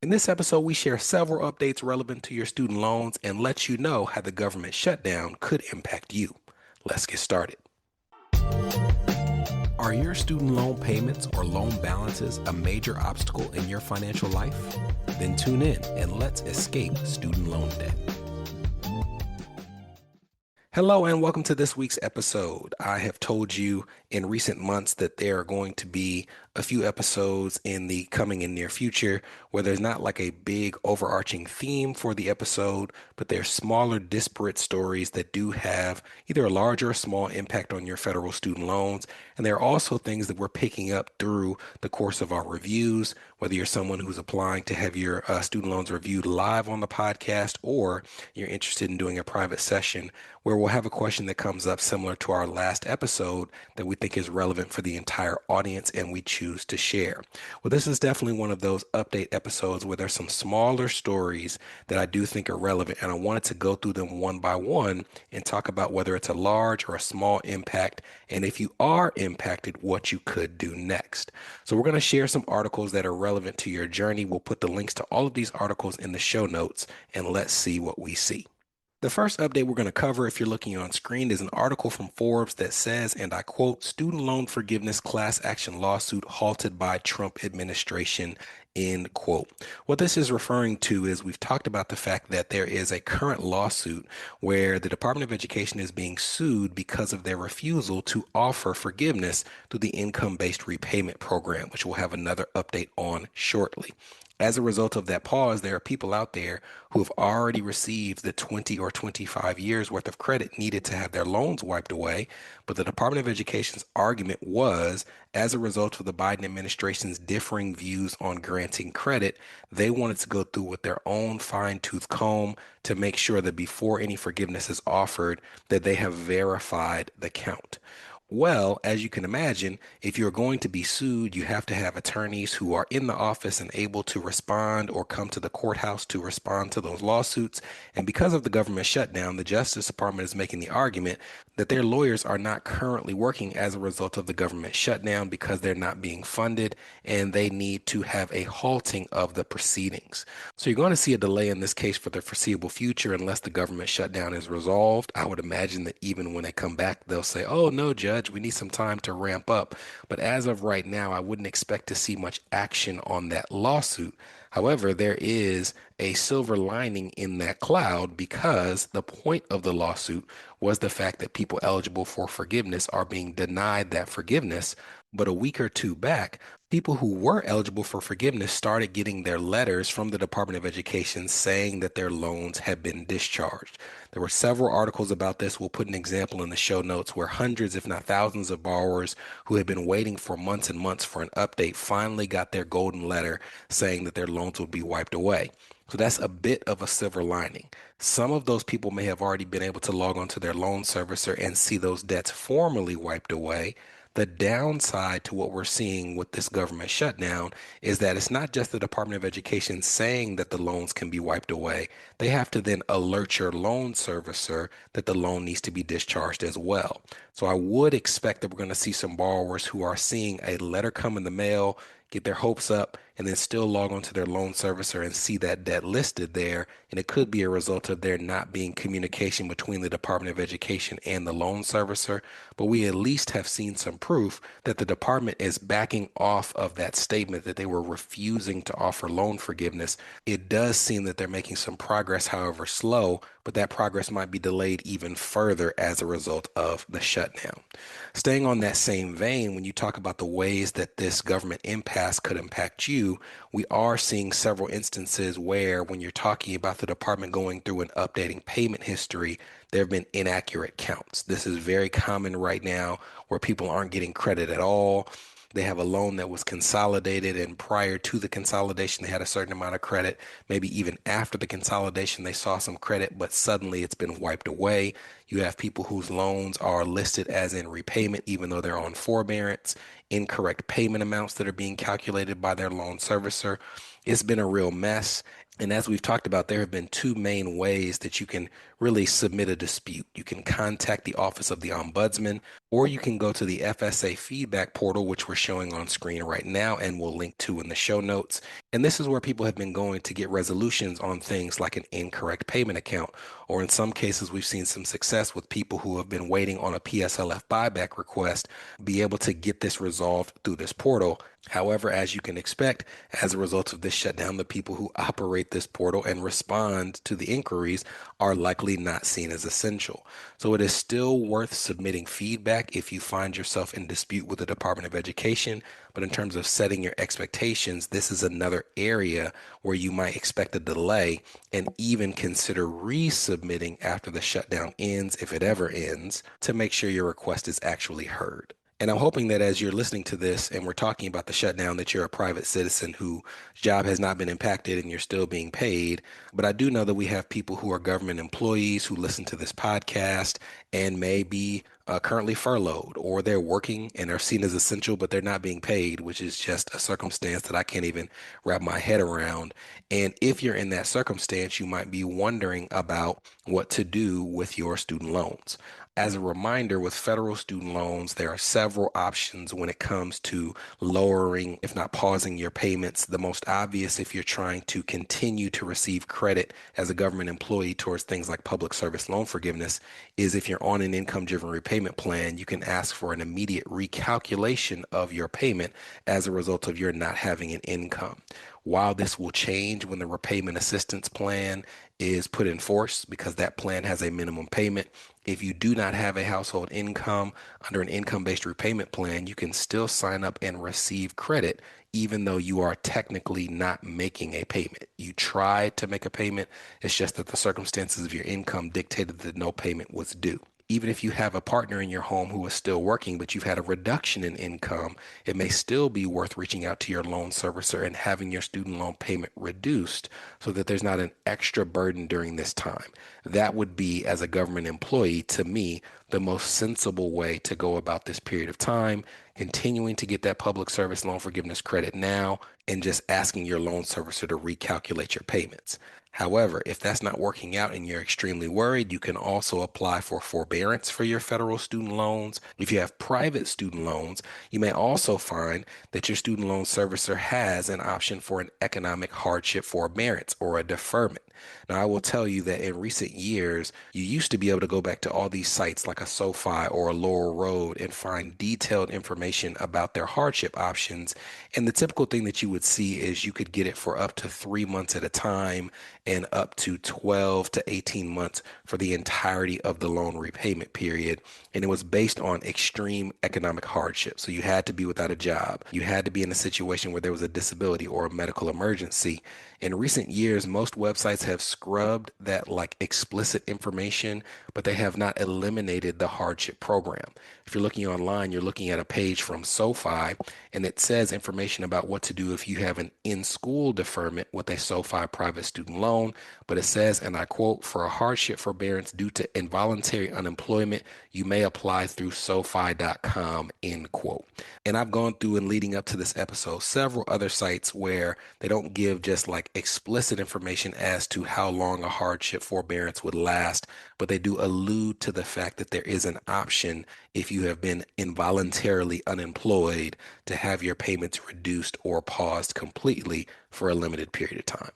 In this episode, we share several updates relevant to your student loans and let you know how the government shutdown could impact you. Let's get started. Are your student loan payments or loan balances a major obstacle in your financial life? Then tune in and let's escape student loan debt. Hello and welcome to this week's episode. I have told you in recent months that there are going to be a few episodes in the coming and near future where there's not like a big overarching theme for the episode, but they're smaller, disparate stories that do have either a large or a small impact on your federal student loans. And there are also things that we're picking up through the course of our reviews, whether you're someone who's applying to have your student loans reviewed live on the podcast, or you're interested in doing a private session where we'll have a question that comes up similar to our last episode that we think is relevant for the entire audience and we choose to share. Well, this is definitely one of those update episodes where there's some smaller stories that I do think are relevant, and I wanted to go through them one by one and talk about whether it's a large or a small impact, and if you are impacted, what you could do next. So we're going to share some articles that are relevant to your journey. We'll put the links to all of these articles in the show notes, and let's see what we see. The first update we're going to cover, if you're looking on screen, is an article from Forbes that says, and I quote, "Student loan forgiveness class action lawsuit halted by Trump administration," end quote. What this is referring to is we've talked about the fact that there is a current lawsuit where the Department of Education is being sued because of their refusal to offer forgiveness through the income-based repayment program, which we'll have another update on shortly. As a result of that pause, there are people out there who have already received the 20 or 25 years worth of credit needed to have their loans wiped away. But the Department of Education's argument was, as a result of the Biden administration's differing views on granting credit, they wanted to go through with their own fine-tooth comb to make sure that before any forgiveness is offered, that they have verified the count. Well, as you can imagine, if you're going to be sued, you have to have attorneys who are in the office and able to respond or come to the courthouse to respond to those lawsuits. And because of the government shutdown, the Justice Department is making the argument that their lawyers are not currently working as a result of the government shutdown because they're not being funded and they need to have a halting of the proceedings. So you're going to see a delay in this case for the foreseeable future unless the government shutdown is resolved. I would imagine that even when they come back, they'll say, "Oh, no, Judge, we need some time to ramp up." But as of right now, I wouldn't expect to see much action on that lawsuit. However, there is a silver lining in that cloud because the point of the lawsuit was the fact that people eligible for forgiveness are being denied that forgiveness. But a week or two back, people who were eligible for forgiveness started getting their letters from the Department of Education saying that their loans had been discharged. There were several articles about this. We'll put an example in the show notes where hundreds, if not thousands, of borrowers who had been waiting for months and months for an update finally got their golden letter saying that their loans would be wiped away. So that's a bit of a silver lining. Some of those people may have already been able to log onto their loan servicer and see those debts formally wiped away. The downside to what we're seeing with this government shutdown is that it's not just the Department of Education saying that the loans can be wiped away. They have to then alert your loan servicer that the loan needs to be discharged as well. So I would expect that we're going to see some borrowers who are seeing a letter come in the mail, get their hopes up, and then still log onto their loan servicer and see that debt listed there. And it could be a result of there not being communication between the Department of Education and the loan servicer. But we at least have seen some proof that the department is backing off of that statement that they were refusing to offer loan forgiveness. It does seem that they're making some progress, however slow, but that progress might be delayed even further as a result of the shutdown. Staying on that same vein, when you talk about the ways that this government impasse could impact you, we are seeing several instances where when you're talking about the department going through and updating payment history, there have been inaccurate counts. This is very common right now where people aren't getting credit at all. They have a loan that was consolidated, and prior to the consolidation, they had a certain amount of credit. Maybe even after the consolidation, they saw some credit, but suddenly it's been wiped away. You have people whose loans are listed as in repayment, even though they're on forbearance, incorrect payment amounts that are being calculated by their loan servicer. It's been a real mess. And as we've talked about, there have been two main ways that you can really submit a dispute. You can contact the Office of the Ombudsman, or you can go to the FSA feedback portal, which we're showing on screen right now and we'll link to in the show notes. And this is where people have been going to get resolutions on things like an incorrect payment account, or in some cases, we've seen some success with people who have been waiting on a PSLF buyback request, be able to get this resolved through this portal. However, as you can expect, as a result of this shutdown, the people who operate this portal and respond to the inquiries are likely not seen as essential. So it is still worth submitting feedback if you find yourself in dispute with the Department of Education. But in terms of setting your expectations, this is another area where you might expect a delay and even consider resubmitting after the shutdown ends, if it ever ends, to make sure your request is actually heard. And I'm hoping that as you're listening to this and we're talking about the shutdown, that you're a private citizen whose job has not been impacted and you're still being paid. But I do know that we have people who are government employees who listen to this podcast and may be currently furloughed, or they're working and are seen as essential, but they're not being paid, which is just a circumstance that I can't even wrap my head around. And if you're in that circumstance, you might be wondering about what to do with your student loans. As a reminder, with federal student loans, there are several options when it comes to lowering, if not pausing, your payments. The most obvious, if you're trying to continue to receive credit as a government employee towards things like public service loan forgiveness, is if you're on an income-driven repayment plan, you can ask for an immediate recalculation of your payment as a result of your not having an income. While this will change when the repayment assistance plan is put in force, because that plan has a minimum payment, if you do not have a household income under an income-based repayment plan, you can still sign up and receive credit even though you are technically not making a payment. You tried to make a payment, it's just that the circumstances of your income dictated that no payment was due. Even if you have a partner in your home who is still working, but you've had a reduction in income, it may still be worth reaching out to your loan servicer and having your student loan payment reduced so that there's not an extra burden during this time. That would be, as a government employee, to me, the most sensible way to go about this period of time, continuing to get that public service loan forgiveness credit now and just asking your loan servicer to recalculate your payments. However, if that's not working out and you're extremely worried, you can also apply for forbearance for your federal student loans. If you have private student loans, you may also find that your student loan servicer has an option for an economic hardship forbearance or a deferment. Now, I will tell you that in recent years, you used to be able to go back to all these sites like a SoFi or a Laurel Road and find detailed information about their hardship options. And the typical thing that you would see is you could get it for up to 3 months at a time and up to 12 to 18 months for the entirety of the loan repayment period. And it was based on extreme economic hardship. So you had to be without a job. You had to be in a situation where there was a disability or a medical emergency. In recent years, most websites have scrubbed that like explicit information, but they have not eliminated the hardship program. If you're looking online, you're looking at a page from SoFi, and it says information about what to do if you have an in-school deferment with a SoFi private student loan. But it says, and I quote, "For a hardship forbearance due to involuntary unemployment, you may apply through SoFi.com," end quote. And I've gone through and leading up to this episode, several other sites where they don't give just like explicit information as to how long a hardship forbearance would last, but they do allude to the fact that there is an option if you have been involuntarily unemployed to have your payments reduced or paused completely for a limited period of time.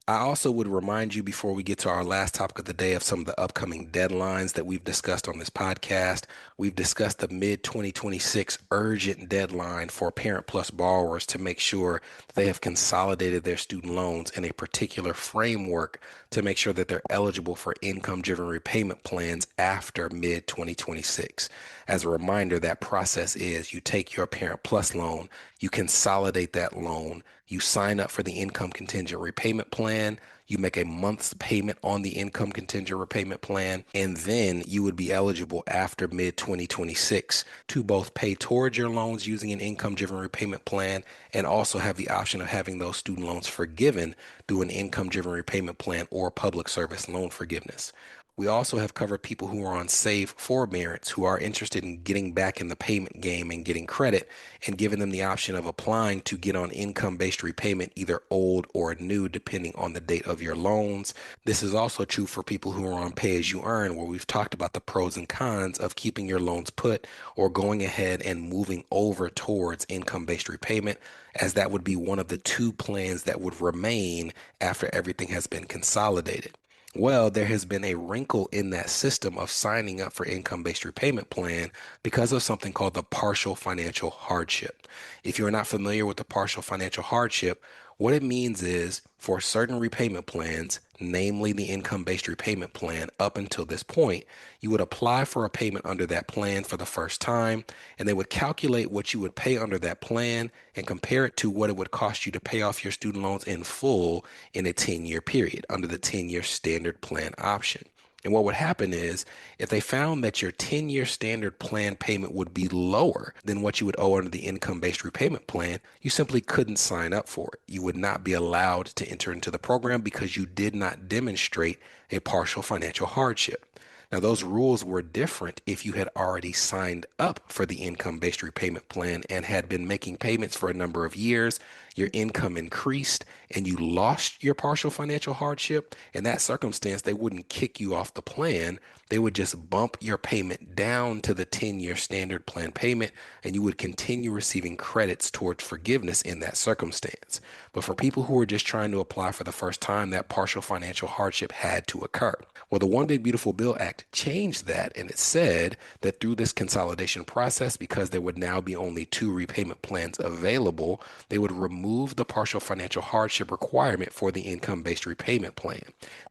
I also would remind you before we get to our last topic of the day of some of the upcoming deadlines that we've discussed on this podcast. We've discussed the mid 2026 urgent deadline for Parent Plus borrowers to make sure that they have consolidated their student loans in a particular framework to make sure that they're eligible for income-driven repayment plans after mid 2026. As a reminder, that process is you take your Parent Plus loan, you consolidate that loan, you sign up for the income contingent repayment plan, you make a month's payment on the income contingent repayment plan, and then you would be eligible after mid 2026 to both pay towards your loans using an income driven repayment plan and also have the option of having those student loans forgiven through an income driven repayment plan or public service loan forgiveness. We also have covered people who are on save forbearance, who are interested in getting back in the payment game and getting credit, and giving them the option of applying to get on income-based repayment, either old or new, depending on the date of your loans. This is also true for people who are on pay as you earn, where we've talked about the pros and cons of keeping your loans put or going ahead and moving over towards income-based repayment, as that would be one of the two plans that would remain after everything has been consolidated. Well, there has been a wrinkle in that system of signing up for income-based repayment plan because of something called the partial financial hardship. If you're not familiar with the partial financial hardship, what it means is for certain repayment plans, namely the income-based repayment plan, up until this point, you would apply for a payment under that plan for the first time, and they would calculate what you would pay under that plan and compare it to what it would cost you to pay off your student loans in full in a 10-year period under the 10-year standard plan option. And what would happen is if they found that your 10-year standard plan payment would be lower than what you would owe under the income-based repayment plan, you simply couldn't sign up for it. You would not be allowed to enter into the program because you did not demonstrate a partial financial hardship. Now, those rules were different if you had already signed up for the income-based repayment plan and had been making payments for a number of years, your income increased, and you lost your partial financial hardship. In that circumstance, they wouldn't kick you off the plan. They would just bump your payment down to the 10-year standard plan payment, and you would continue receiving credits towards forgiveness in that circumstance. But for people who are just trying to apply for the first time, that partial financial hardship had to occur. Well, the One Big Beautiful Bill Act changed that, and it said that through this consolidation process, because there would now be only two repayment plans available, they would remove the partial financial hardship requirement for the income-based repayment plan.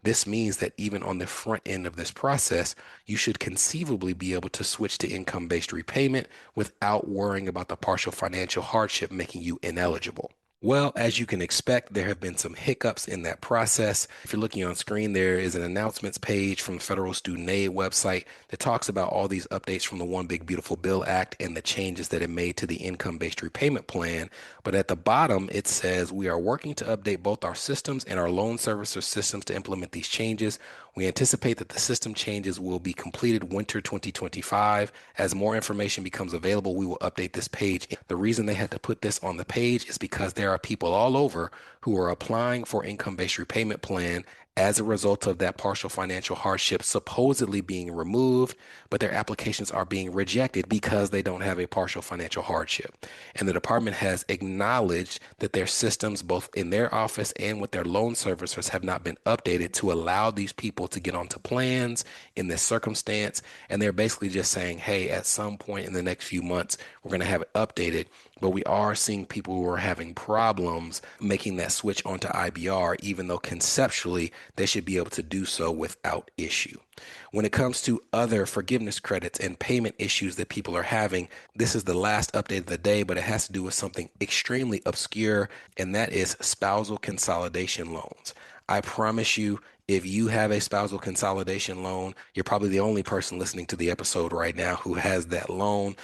This means that even on the front end of this process, you should conceivably be able to switch to income-based repayment without worrying about the partial financial hardship making you ineligible. Well, as you can expect, there have been some hiccups in that process. If you're looking on screen, there is an announcements page from the Federal Student Aid website that talks about all these updates from the One Big Beautiful Bill Act and the changes that it made to the income-based repayment plan. But at the bottom, it says, we are working to update both our systems and our loan servicer systems to implement these changes. We anticipate that the system changes will be completed winter 2025. As more information becomes available, we will update this page. The reason they had to put this on the page is because there are people all over who are applying for income-based repayment plan as a result of that partial financial hardship supposedly being removed, but their applications are being rejected because they don't have a partial financial hardship. And the department has acknowledged that their systems, both in their office and with their loan servicers, have not been updated to allow these people to get onto plans in this circumstance. And they're basically just saying, hey, at some point in the next few months, we're going to have it updated. But we are seeing people who are having problems making that switch onto IBR, even though conceptually they should be able to do so without issue. When it comes to other forgiveness credits and payment issues that people are having, this is the last update of the day, but it has to do with something extremely obscure, and that is spousal consolidation loans. I promise you, if you have a spousal consolidation loan, you're probably the only person listening to the episode right now who has that loan.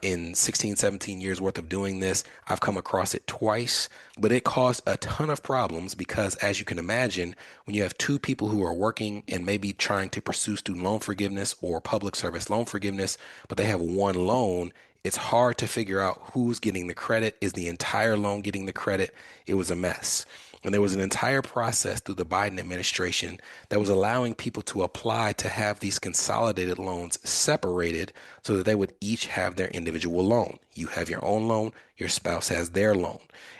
In 16, 17 years worth of doing this, I've come across it twice, but it caused a ton of problems because, as you can imagine, when you have two people who are working and maybe trying to pursue student loan forgiveness or public service loan forgiveness, but they have one loan, it's hard to figure out who's getting the credit. Is the entire loan getting the credit? It was a mess. And there was an entire process through the Biden administration that was allowing people to apply to have these consolidated loans separated so that they would each have their individual loan. You have your own loan, your spouse has their loan.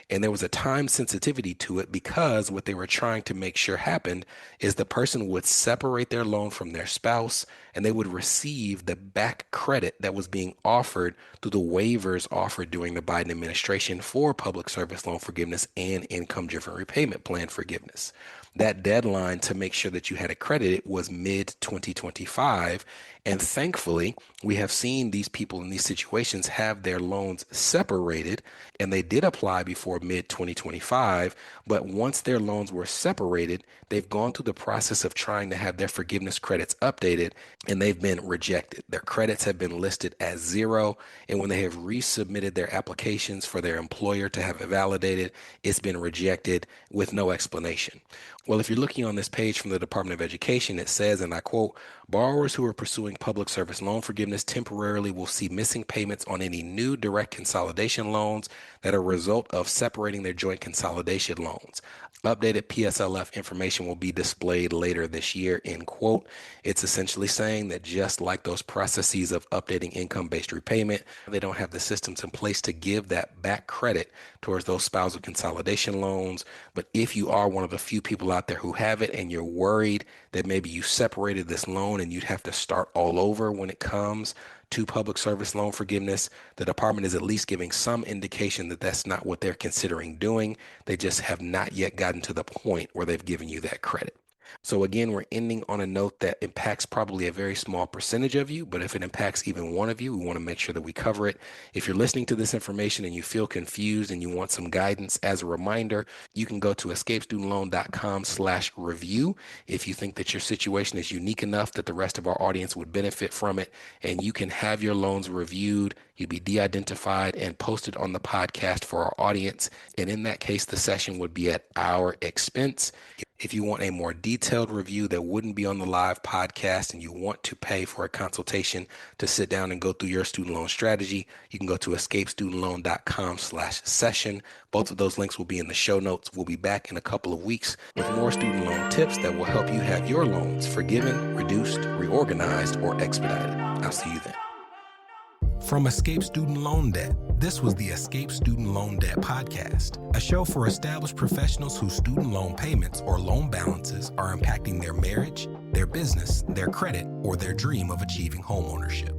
And there was a time sensitivity to it because what they were trying to make sure happened is the person would separate their loan from their spouse and they would receive the back credit that was being offered through the waivers offered during the Biden administration for public service loan forgiveness and income-driven repayment plan forgiveness. That deadline to make sure that you had it credited was mid 2025. And thankfully, we have seen these people in these situations have their loans separated, and they did apply before mid-2025, but once their loans were separated, they've gone through the process of trying to have their forgiveness credits updated, and they've been rejected. Their credits have been listed as zero, and when they have resubmitted their applications for their employer to have it validated, it's been rejected with no explanation. Well, if you're looking on this page from the Department of Education, it says, and I quote, borrowers who are pursuing public service loan forgiveness temporarily will see missing payments on any new direct consolidation loans that are a result of separating their joint consolidation loans. Updated PSLF information will be displayed later this year, end quote. It's essentially saying that just like those processes of updating income-based repayment, they don't have the systems in place to give that back credit towards those spousal consolidation loans. But if you are one of the few people out there who have it and you're worried that maybe you separated this loan and you'd have to start all over when it comes to public service loan forgiveness, the department is at least giving some indication that that's not what they're considering doing. They just have not yet gotten to the point where they've given you that credit. So again, we're ending on a note that impacts probably a very small percentage of you, but if it impacts even one of you, we want to make sure that we cover it. If you're listening to this information and you feel confused and you want some guidance, as a reminder, you can go to escapestudentloan.com/review if you think that your situation is unique enough that the rest of our audience would benefit from it, and you can have your loans reviewed. You'd be de-identified and posted on the podcast for our audience. And in that case, the session would be at our expense. If you want a more detailed review that wouldn't be on the live podcast and you want to pay for a consultation to sit down and go through your student loan strategy, you can go to escapestudentloan.com/session. Both of those links will be in the show notes. We'll be back in a couple of weeks with more student loan tips that will help you have your loans forgiven, reduced, reorganized, or expedited. I'll see you then. From Escape Student Loan Debt, this was the Escape Student Loan Debt Podcast, a show for established professionals whose student loan payments or loan balances are impacting their marriage, their business, their credit, or their dream of achieving homeownership.